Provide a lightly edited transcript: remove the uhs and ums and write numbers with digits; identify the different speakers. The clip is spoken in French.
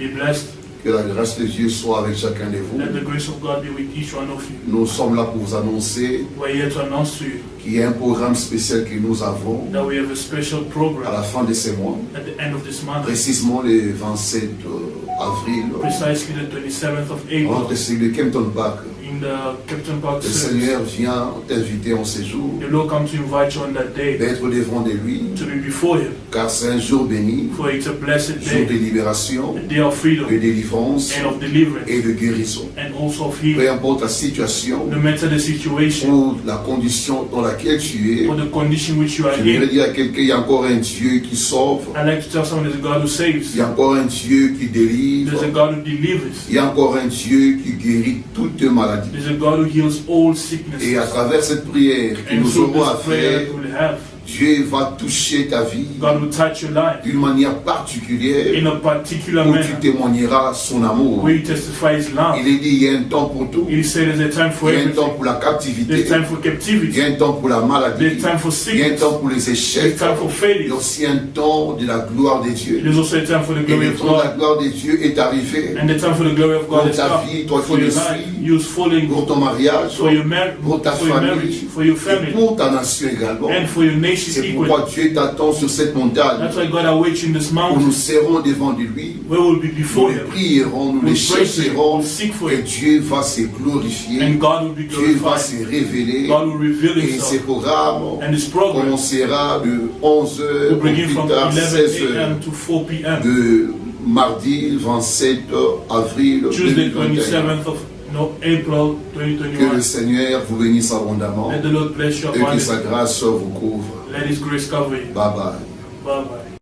Speaker 1: Be blessed.
Speaker 2: Que la grâce de Dieu soit avec chacun de vous.
Speaker 1: Let the grace of God be with each one of you.
Speaker 2: Nous sommes là pour vous annoncer
Speaker 1: We're here to announce to you
Speaker 2: qu'il y a un programme spécial que nous avons
Speaker 1: that we have a special
Speaker 2: à
Speaker 1: program
Speaker 2: la fin de ce mois,
Speaker 1: at the end of this month,
Speaker 2: précisément le 27 avril,
Speaker 1: precisely the 27th of April,
Speaker 2: entre le Kempton Park.
Speaker 1: in the Captain Park
Speaker 2: Le
Speaker 1: service.
Speaker 2: Seigneur vient t'inviter en ce jour
Speaker 1: The Lord comes to invite you on that day
Speaker 2: d'être devant de lui,
Speaker 1: to be before Him,
Speaker 2: car c'est un jour béni,
Speaker 1: for it's a blessed
Speaker 2: jour de
Speaker 1: day,
Speaker 2: libération,
Speaker 1: a day of freedom
Speaker 2: de délivrance
Speaker 1: and of deliverance
Speaker 2: et de guérison.
Speaker 1: and also of
Speaker 2: Peu
Speaker 1: healing.
Speaker 2: importe la situation
Speaker 1: No matter the situation
Speaker 2: ou la condition dans laquelle tu es,
Speaker 1: or the condition which you are
Speaker 2: je voudrais
Speaker 1: in,
Speaker 2: dire à quelqu'un, il y a encore un Dieu qui sauve,
Speaker 1: I like to tell someone there's a God who saves,
Speaker 2: il y a encore un Dieu qui délivre,
Speaker 1: there's a God who delivers,
Speaker 2: il y a encore un Dieu qui guérit toutes maladies.
Speaker 1: there's a God who heals all
Speaker 2: Et
Speaker 1: sicknesses.
Speaker 2: à travers cette prière que
Speaker 1: And
Speaker 2: nous
Speaker 1: through
Speaker 2: aurons à
Speaker 1: this prayer
Speaker 2: faire,
Speaker 1: that we'll have,
Speaker 2: Dieu va toucher ta vie
Speaker 1: God will touch your life
Speaker 2: d'une manière particulière
Speaker 1: in a particular
Speaker 2: où tu
Speaker 1: manner
Speaker 2: témoigneras son amour.
Speaker 1: where you testify His love.
Speaker 2: Il est dit, il y a un temps pour tout.
Speaker 1: He said there's a time for
Speaker 2: Il y a un temps
Speaker 1: everything.
Speaker 2: pour la captivité.
Speaker 1: There's time for
Speaker 2: Il y
Speaker 1: captivity.
Speaker 2: a un temps pour la maladie.
Speaker 1: There's time for
Speaker 2: Il y a un
Speaker 1: sickness.
Speaker 2: temps pour les
Speaker 1: There's
Speaker 2: échecs.
Speaker 1: time for
Speaker 2: Il y a
Speaker 1: failure.
Speaker 2: aussi un temps de la gloire de Dieu.
Speaker 1: There's also a time for the
Speaker 2: Et
Speaker 1: glory
Speaker 2: le
Speaker 1: of
Speaker 2: temps de la
Speaker 1: God.
Speaker 2: gloire de Dieu est arrivé
Speaker 1: And the time for the glory of God
Speaker 2: pour
Speaker 1: is
Speaker 2: ta
Speaker 1: come.
Speaker 2: vie, toi
Speaker 1: For
Speaker 2: qui
Speaker 1: your
Speaker 2: le
Speaker 1: life,
Speaker 2: suis,
Speaker 1: use following,
Speaker 2: pour ton mariage,
Speaker 1: for your
Speaker 2: pour ta
Speaker 1: marriage,
Speaker 2: famille
Speaker 1: for your
Speaker 2: et
Speaker 1: family,
Speaker 2: pour ta nation également.
Speaker 1: and for your nation
Speaker 2: C'est
Speaker 1: equally.
Speaker 2: pourquoi Dieu t'attend sur cette montagne
Speaker 1: That's why God awaits in this
Speaker 2: où nous
Speaker 1: mountain,
Speaker 2: serons devant de lui.
Speaker 1: where we'll be
Speaker 2: Nous
Speaker 1: before
Speaker 2: les
Speaker 1: Him.
Speaker 2: prierons, nous
Speaker 1: We'll
Speaker 2: les
Speaker 1: praise Him,
Speaker 2: chercherons
Speaker 1: we'll seek for
Speaker 2: et
Speaker 1: Him,
Speaker 2: Dieu va se glorifier.
Speaker 1: and God will be
Speaker 2: Dieu va
Speaker 1: glorified.
Speaker 2: se révéler
Speaker 1: God will reveal
Speaker 2: et ce
Speaker 1: Himself.
Speaker 2: programme
Speaker 1: And this program
Speaker 2: commencera de 11h
Speaker 1: will
Speaker 2: au
Speaker 1: begin
Speaker 2: plus
Speaker 1: from
Speaker 2: tard
Speaker 1: 11
Speaker 2: 16h
Speaker 1: a.m. to 4 p.m.
Speaker 2: de mardi 27 avril
Speaker 1: Tuesday
Speaker 2: 2021.
Speaker 1: 27th of April
Speaker 2: Que le
Speaker 1: 2021.
Speaker 2: Seigneur vous bénisse abondamment
Speaker 1: Let the Lord bless you
Speaker 2: et que sa
Speaker 1: abundantly.
Speaker 2: grâce vous couvre.
Speaker 1: Let His grace cover you.
Speaker 2: Bye bye.
Speaker 1: Bye bye.